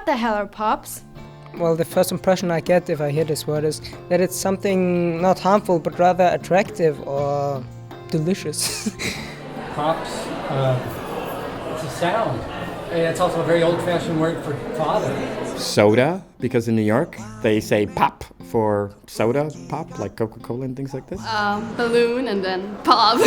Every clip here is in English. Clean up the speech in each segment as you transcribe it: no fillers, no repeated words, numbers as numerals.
What the hell are pops? Well, the first impression I get if I hear this word is that it's something not harmful, but rather attractive or delicious. Pops, it's a sound. And it's also a very old-fashioned word for father. Soda, because in New York they say pop for soda pop, like Coca-Cola and things like this. Balloon and then pop.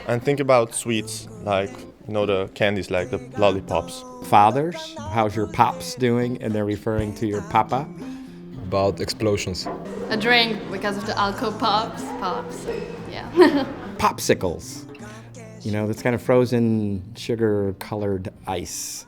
And think about sweets, like, the candies, like the lollipops. Fathers, how's your pops doing? And they're referring to your papa. About explosions. A drink because of the alcohol pops, yeah. Popsicles. That's kind of frozen sugar-colored ice.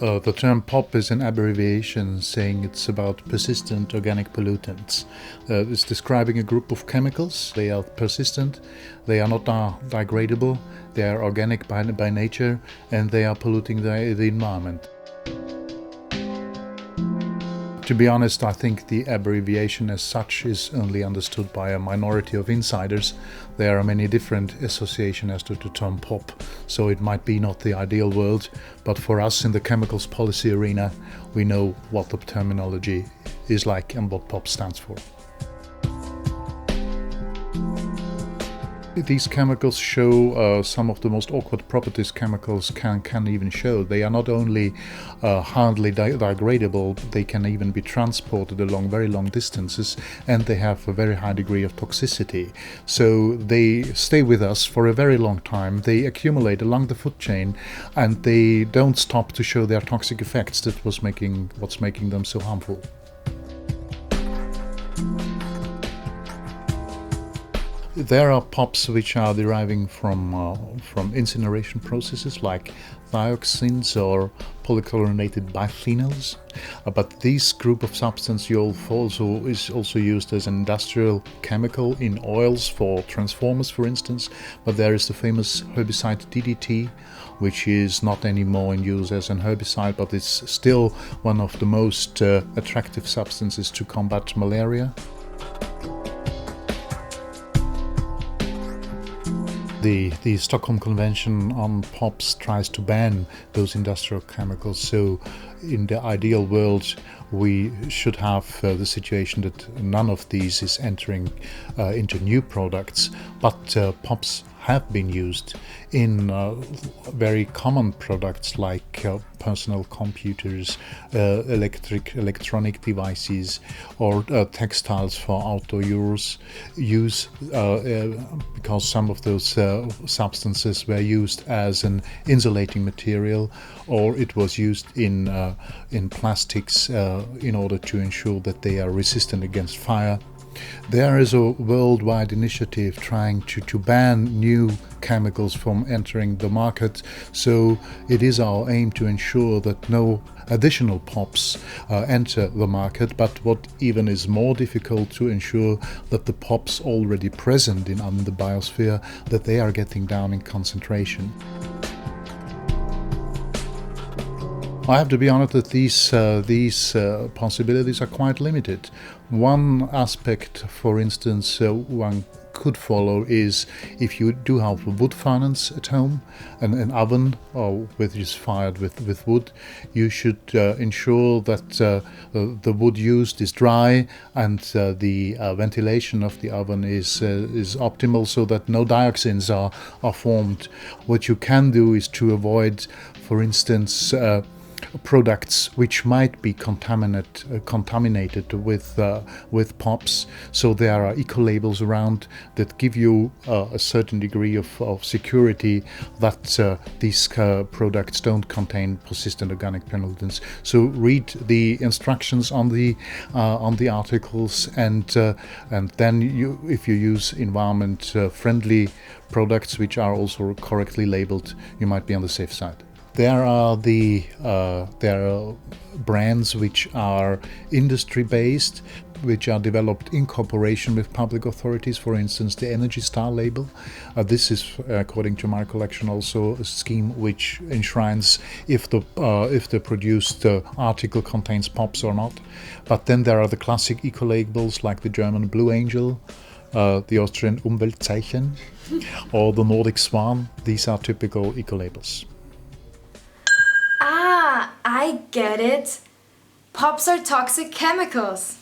The term POP is an abbreviation saying it's about persistent organic pollutants. It's describing a group of chemicals. They are persistent, they are not degradable, they are organic by nature, and they are polluting the environment. To be honest, I think the abbreviation as such is only understood by a minority of insiders. There are many different associations as to the term POP, so it might be not the ideal world, but for us in the chemicals policy arena, we know what the terminology is like and what POP stands for. These chemicals show some of the most awkward properties chemicals can even show. They are not only hardly degradable, they can even be transported along very long distances, and they have a very high degree of toxicity. So they stay with us for a very long time, they accumulate along the food chain, and they don't stop to show their toxic effects. That was what's making them so harmful. There are POPs which are deriving from incineration processes like dioxins or polychlorinated biphenyls, but this group of substances is also used as an industrial chemical in oils for transformers, for instance. But there is the famous herbicide DDT, which is not anymore in use as an herbicide, but it's still one of the most attractive substances to combat malaria. The Stockholm Convention on POPs tries to ban those industrial chemicals, so in the ideal world we should have the situation that none of these is entering into new products, but POPs have been used in very common products like personal computers, electronic devices, or textiles for outdoor use, because some of those substances were used as an insulating material, or it was used in plastics in order to ensure that they are resistant against fire. There is a worldwide initiative trying to ban new chemicals from entering the market, so it is our aim to ensure that no additional POPs enter the market, but what even is more difficult, to ensure that the POPs already present in the biosphere, that they are getting down in concentration. I have to be honest that these possibilities are quite limited. One aspect, for instance, one could follow is if you do have a wood furnace at home, an oven which is fired with wood, you should ensure that the wood used is dry and the ventilation of the oven is optimal, so that no dioxins are formed. What you can do is to avoid, for instance, products which might be contaminated with POPs. So there are eco-labels around that give you a certain degree of security that these products don't contain persistent organic pollutants. So read the instructions on the articles, and then if you use environment friendly products which are also correctly labeled, you might be on the safe side. There are brands which are industry-based, which are developed in cooperation with public authorities. For instance, the Energy Star label. This is, according to my collection, also a scheme which enshrines if the produced article contains POPs or not. But then there are the classic eco-labels like the German Blue Angel, the Austrian Umweltzeichen or the Nordic Swan. These are typical eco-labels. Ah, I get it. Pops are toxic chemicals.